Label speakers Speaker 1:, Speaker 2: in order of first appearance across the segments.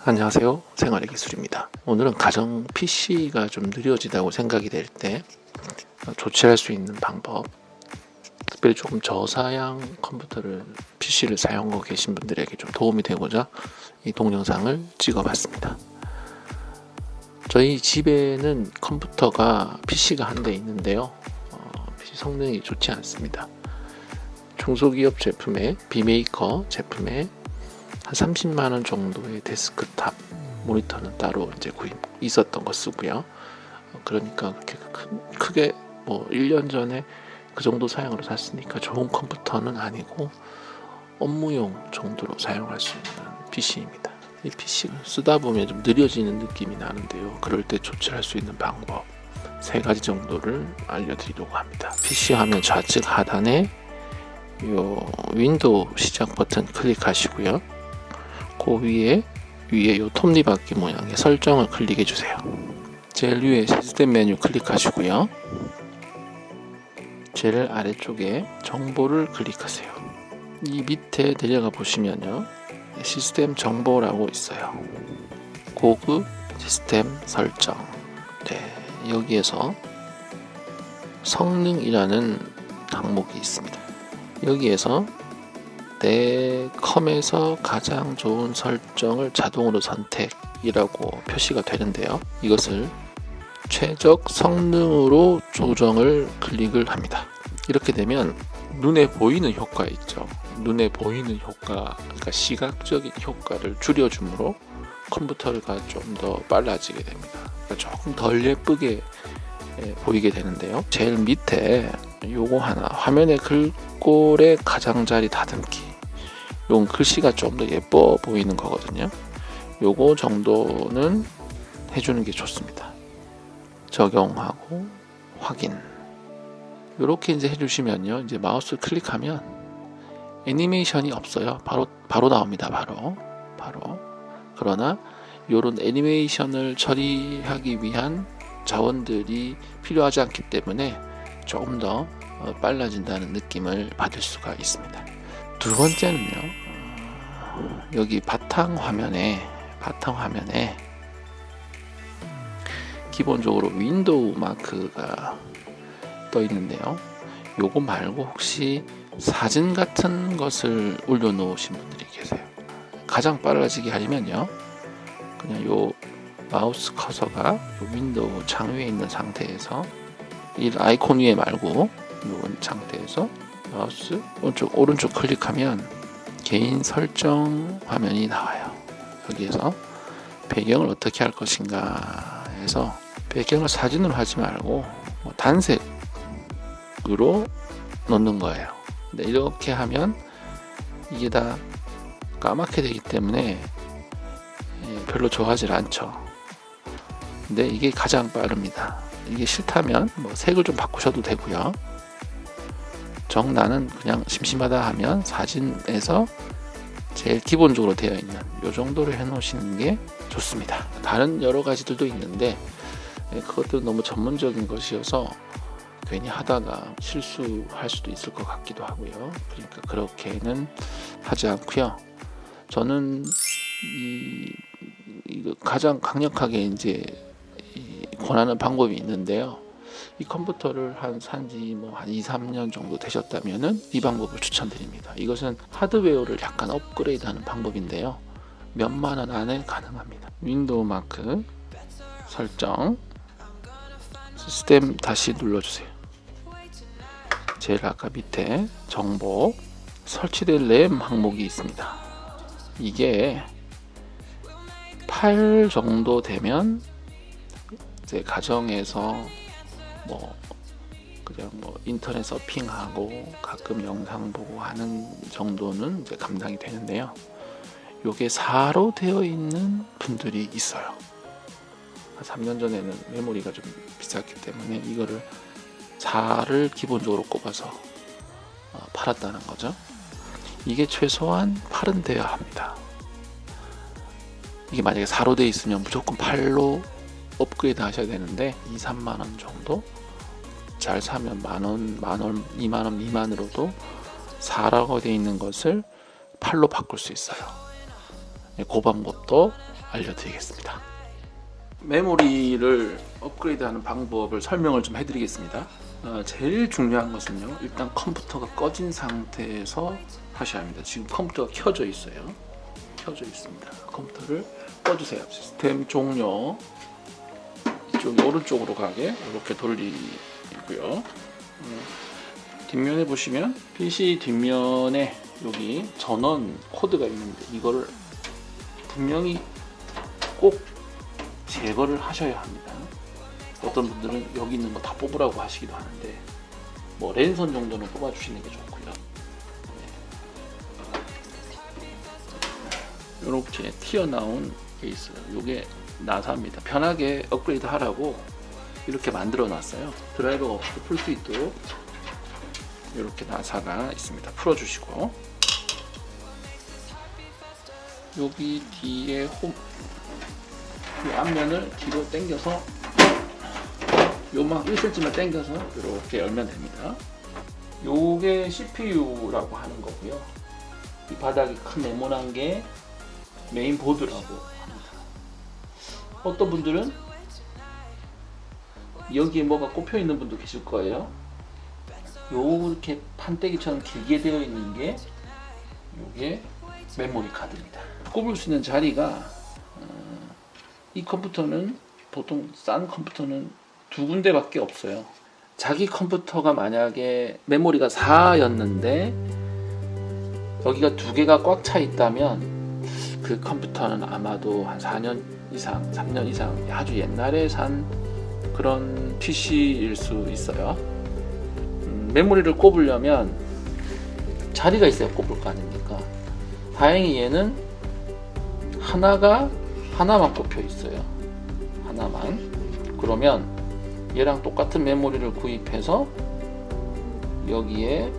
Speaker 1: 안녕하세요. 생활의 기술입니다. 오늘은 가정 PC가 좀 느려지다고 생각이 될 때 조치할 수 있는 방법, 특별히 조금 저사양 컴퓨터를 PC를 사용하고 계신 분들에게 좀 도움이 되고자 이 동영상을 찍어봤습니다. 저희 집에는 컴퓨터가 PC가 한 대 있는데요. PC 성능이 좋지 않습니다. 중소기업 제품의 비메이커 제품의 한 30만원 정도의 데스크탑 모니터는 따로 이제 있었던 거 쓰고요. 그러니까 그렇게 크게 뭐 1년 전에 그 정도 사양으로 샀으니까 좋은 컴퓨터는 아니고 업무용 정도로 사용할 수 있는 PC입니다. 이 PC를 쓰다 보면 좀 느려지는 느낌이 나는데요. 그럴 때 조치할 수 있는 방법 3가지 정도를 알려드리려고 합니다. PC 화면 좌측 하단에 요 윈도우 시작 버튼 클릭하시고요. 그 위에 요 톱니바퀴 모양의 설정을 클릭해 주세요. 제일 위에 시스템 메뉴 클릭하시고요. 제일 아래쪽에 정보를 클릭하세요. 이 밑에 내려가 보시면요, 시스템 정보라고 있어요. 고급 시스템 설정. 여기에서 성능이라는 항목이 있습니다. 여기에서 내 컴에서 가장 좋은 설정을 자동으로 선택이라고 표시가 되는데요. 이것을 최적 성능으로 조정을 클릭을 합니다. 이렇게 되면 눈에 보이는 효과 있죠. 눈에 보이는 효과, 그러니까 시각적인 효과를 줄여주므로 컴퓨터가 좀 더 빨라지게 됩니다. 그러니까 조금 덜 예쁘게 보이게 되는데요. 제일 밑에 요거 하나, 화면의 글꼴의 가장자리 다듬기, 요건 글씨가 좀 더 예뻐 보이는 거거든요. 요거 정도는 해주는 게 좋습니다. 적용하고 확인. 요렇게 이제 해주시면요, 이제 마우스 클릭하면 애니메이션이 없어요. 바로 나옵니다. 바로. 그러나 요런 애니메이션을 처리하기 위한 자원들이 필요하지 않기 때문에 조금 더 빨라진다는 느낌을 받을 수가 있습니다. 두 번째는요, 여기 바탕 화면에 기본적으로 윈도우 마크가 떠 있는데요. 요거 말고 혹시 사진 같은 것을 올려놓으신 분들이 계세요. 가장 빨라지게 하려면요, 그냥 요 마우스 커서가 요 윈도우 창 위에 있는 상태에서 이 아이콘 위에 말고 요 상태에서 마우스 오른쪽 클릭하면 개인 설정 화면이 나와요. 여기에서 배경을 어떻게 할 것인가 해서 배경을 사진으로 하지 말고 단색으로 넣는 거예요. 근데 이렇게 하면 이게 다 까맣게 되기 때문에 별로 좋아하지 않죠. 근데 이게 가장 빠릅니다. 이게 싫다면 색을 좀 바꾸셔도 되고요. 나는 그냥 심심하다 하면 사진에서 제일 기본적으로 되어 있는 요 정도로 해 놓으시는 게 좋습니다. 다른 여러 가지들도 있는데 그것들은 너무 전문적인 것이어서 괜히 하다가 실수할 수도 있을 것 같기도 하고요. 그러니까 그렇게는 하지 않고요. 저는 가장 강력하게 이제 권하는 방법이 있는데요. 이 컴퓨터를 산지 한 2-3년 정도 되셨다면은 이 방법을 추천드립니다. 이것은 하드웨어를 약간 업그레이드하는 방법인데요. 몇만 원 안에 가능합니다. 윈도우 마크 설정, 시스템 다시 눌러주세요. 제일 아까 밑에 정보, 설치된 램 항목이 있습니다. 이게 8 정도 되면 이제 가정에서 그냥 인터넷 서핑하고 가끔 영상 보고 하는 정도는 이제 감당이 되는데요. 요게 4로 되어 있는 분들이 있어요. 한 3년 전에는 메모리가 좀 비쌌기 때문에 이거를 4를 기본적으로 꼽아서 팔았다는 거죠. 이게 최소한 8은 되어야 합니다. 이게 만약에 4로 되어 있으면 무조건 8로 업그레이드 하셔야 되는데 2-3만원 정도 잘 사면 만원, 2만원 미만으로도 4라고 되어 있는 것을 8로 바꿀 수 있어요. 그 방법도 알려드리겠습니다. 메모리를 업그레이드하는 방법을 설명을 좀 해드리겠습니다. 제일 중요한 것은요, 일단 컴퓨터가 꺼진 상태에서 하셔야 합니다. 지금 컴퓨터가 켜져 있어요. 켜져 있습니다. 컴퓨터를 꺼주세요. 시스템 종료, 이쪽 오른쪽으로 가게 이렇게 돌리고요. 뒷면에 보시면 PC 뒷면에 여기 전원 코드가 있는데 이거를 분명히 꼭 제거를 하셔야 합니다. 어떤 분들은 여기 있는 거 다 뽑으라고 하시기도 하는데 뭐 랜선 정도는 뽑아주시는 게 좋고요. 이렇게 튀어나온 게 있어요. 이게 나사입니다. 편하게 업그레이드 하라고 이렇게 만들어 놨어요. 드라이버가 없이도 풀 수 있도록 이렇게 나사가 있습니다. 풀어주시고, 여기 뒤에 이 앞면을 뒤로 당겨서 요만 1cm만 당겨서 이렇게 열면 됩니다. 요게 CPU라고 하는 거고요. 이 바닥이 큰 네모난 게 메인 보드라고 합니다. 어떤 분들은 여기에 뭐가 꼽혀 있는 분도 계실 거예요. 요렇게 판때기처럼 길게 되어 있는 게 요게 메모리 카드입니다. 꼽을 수 있는 자리가 이 컴퓨터는 보통 싼 컴퓨터는 두 군데밖에 없어요. 자기 컴퓨터가 만약에 메모리가 4였는데 여기가 두 개가 꽉 차 있다면 그 컴퓨터는 아마도 한 4년 이상, 3년 이상 아주 옛날에 산 그런 PC일 수 있어요. 메모리를 꼽으려면 자리가 있어야 꼽을 거 아닙니까? 다행히 얘는 하나만 꼽혀 있어요. 하나만. 그러면 얘랑 똑같은 메모리를 구입해서 여기에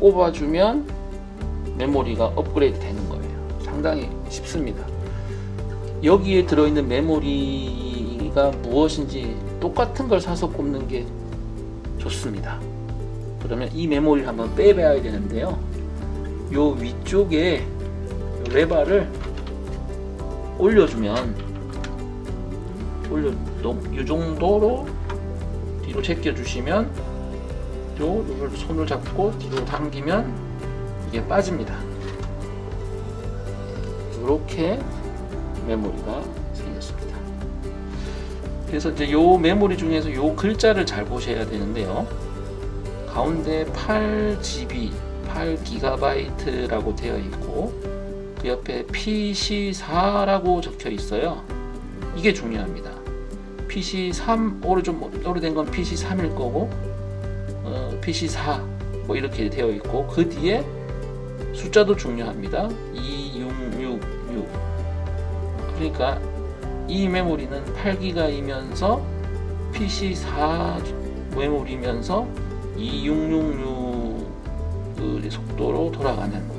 Speaker 1: 꼽아주면 메모리가 업그레이드 되는 거예요. 상당히 쉽습니다. 여기에 들어있는 메모리가 무엇인지 똑같은 걸 사서 꼽는 게 좋습니다. 그러면 이 메모리를 한번 빼봐야 되는데요. 요 위쪽에 요 레버를 올려주면 이 정도로 뒤로 제껴주시면 요걸 손을 잡고 뒤로 당기면 이게 빠집니다. 이렇게 메모리가 생겼습니다. 그래서 이제 요 메모리 중에서 요 글자를 잘 보셔야 되는데요. 가운데 8GB, 8GB라고 되어 있고 그 옆에 PC4라고 적혀 있어요. 이게 중요합니다. PC3, 좀 오래된 건 PC3일 거고 PC4 뭐 이렇게 되어 있고 그 뒤에 숫자도 중요합니다. 2666. 그러니까 이 메모리는 8기가이면서 PC4 메모리면서 2666의 속도로 돌아가는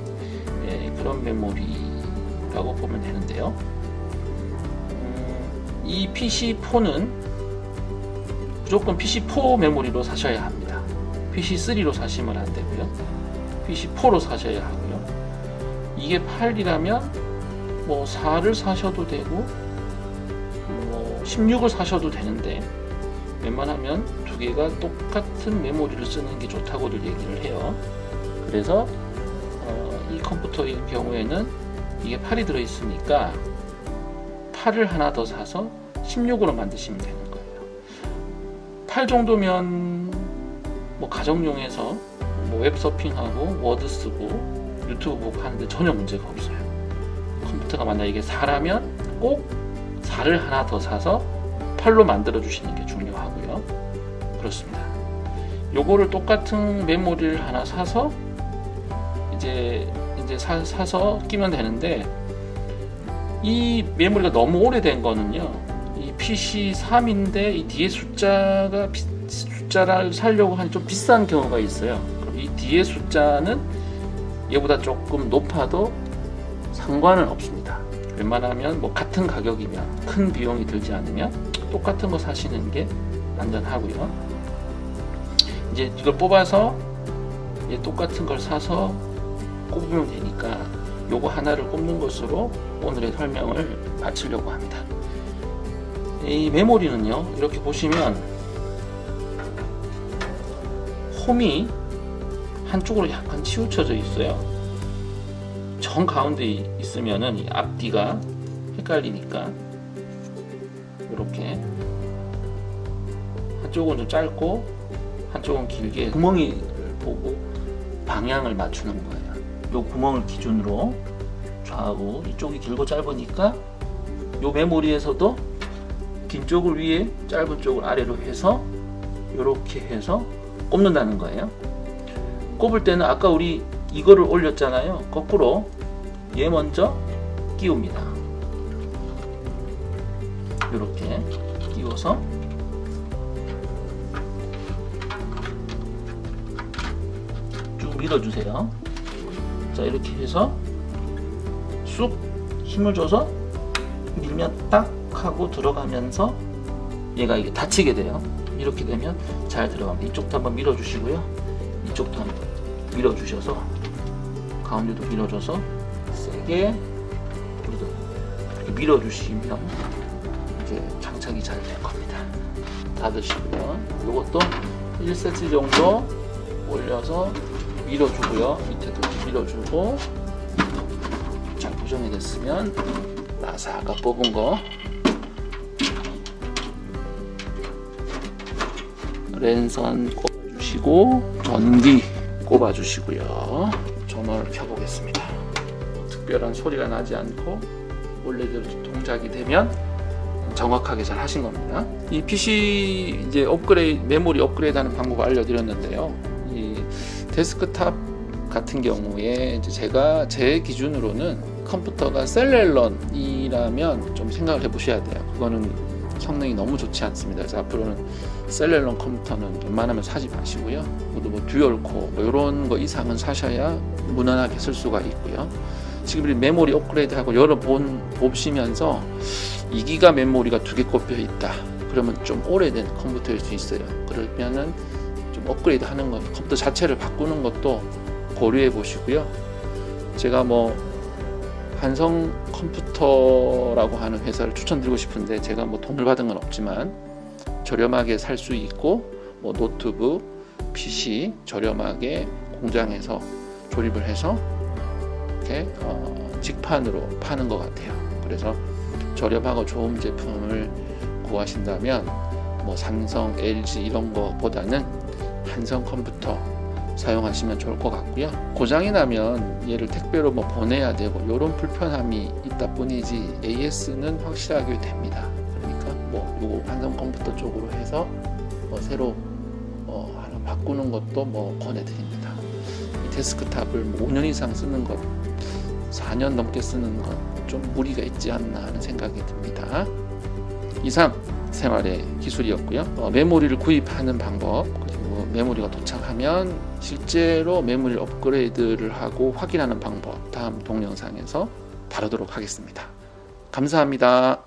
Speaker 1: 그런 메모리라고 보면 되는데요. 이 PC4는 무조건 PC4 메모리로 사셔야 합니다. PC3로 사시면 안 되고요. PC4로 사셔야 하고요. 이게 8이라면 뭐 4를 사셔도 되고 뭐 16을 사셔도 되는데 웬만하면 두 개가 똑같은 메모리를 쓰는 게 좋다고들 얘기를 해요. 그래서 이 컴퓨터의 경우에는 이게 8이 들어있으니까 8을 하나 더 사서 16으로 만드시면 되는 거예요. 8 정도면 뭐 가정용에서 뭐 웹서핑하고 워드 쓰고 유튜브 보고 하는데 전혀 문제가 없어요. 컴퓨터가 만약 이게 4라면 꼭 4를 하나 더 사서 8로 만들어 주시는 게 중요하고요. 그렇습니다. 요거를 똑같은 메모리를 하나 사서 이제 사서 끼면 되는데 이 메모리가 너무 오래된 거는요. 이 PC3인데 이 뒤에 숫자를 사려고 하니 좀 비싼 경우가 있어요. 그럼 이 뒤에 숫자는 얘보다 조금 높아도 상관은 없습니다. 웬만하면 뭐 같은 가격이면 큰 비용이 들지 않으면 똑같은 거 사시는 게 안전하고요. 이제 이걸 뽑아서 똑같은 걸 사서 꼽으면 되니까 요거 하나를 꼽는 것으로 오늘의 설명을 마치려고 합니다. 이 메모리는요, 이렇게 보시면 홈이 한쪽으로 약간 치우쳐져 있어요. 정 가운데 있으면은 이 앞뒤가 헷갈리니까 이렇게 한쪽은 좀 짧고 한쪽은 길게 구멍을 보고 방향을 맞추는 거예요. 이 구멍을 기준으로 좌우 이쪽이 길고 짧으니까 이 메모리에서도 긴 쪽을 위에 짧은 쪽을 아래로 해서 이렇게 해서 꼽는다는 거예요. 꼽을 때는 아까 우리 이거를 올렸잖아요. 거꾸로 얘 먼저 끼웁니다. 이렇게 끼워서 쭉 밀어주세요. 자, 이렇게 해서 쑥 힘을 줘서 밀면 딱 하고 들어가면서 얘가 이게 닫히게 돼요. 이렇게 되면 잘 들어갑니다. 이쪽도 한번 밀어주시고요. 이쪽도 한번 밀어주셔서 가운데도 밀어줘서 세게 이렇게 밀어주시면 이제 장착이 잘 될 겁니다. 닫으시고요. 이것도 1cm 정도 올려서 밀어주고요. 밑에도 밀어주고 잘 고정이 됐으면 나사 아까 뽑은 거 랜선 꼽아주시고 전기 꼽아주시고요. 전원을 켜보겠습니다. 특별한 소리가 나지 않고 원래대로 동작이 되면 정확하게 잘 하신 겁니다. 이 PC 이제 업그레이드, 메모리 업그레이드하는 방법을 알려드렸는데요. 이 데스크탑 같은 경우에 이제 제가 제 기준으로는 컴퓨터가 셀렐런이라면 좀 생각을 해보셔야 돼요. 그거는 성능이 너무 좋지 않습니다. 그래서 앞으로는 셀렐런 컴퓨터는 웬만하면 사지 마시고요. 모두 뭐 듀얼코어 뭐 이런 거 이상은 사셔야 무난하게 쓸 수가 있고요. 지금 메모리 업그레이드하고 여러 보시면서 2기가 메모리가 2개 꼽혀 있다. 그러면 좀 오래된 컴퓨터일 수 있어요. 그러면은 좀 업그레이드 하는 것, 컴퓨터 자체를 바꾸는 것도 고려해 보시고요. 제가 뭐 한성 컴퓨터라고 하는 회사를 추천드리고 싶은데 제가 뭐 돈을 받은 건 없지만 저렴하게 살 수 있고 뭐 노트북, PC 저렴하게 공장에서 조립을 해서 이렇게 직판으로 파는 것 같아요. 그래서 저렴하고 좋은 제품을 구하신다면 뭐 삼성, LG 이런 거보다는 한성 컴퓨터 사용하시면 좋을 것 같고요. 고장이 나면 얘를 택배로 뭐 보내야 되고 이런 불편함이 있다 뿐이지 AS는 확실하게 됩니다. 그러니까 뭐 요거 한성 컴퓨터 쪽으로 해서 뭐 새로 하나 바꾸는 것도 뭐 권해드립니다. 이 데스크탑을 뭐 5년 이상 쓰는 것, 4년 넘게 쓰는 건 좀 무리가 있지 않나 하는 생각이 듭니다. 이상 생활의 기술이었고요. 메모리를 구입하는 방법, 그리고 메모리가 도착하면 실제로 메모리 업그레이드를 하고 확인하는 방법 다음 동영상에서 다루도록 하겠습니다. 감사합니다.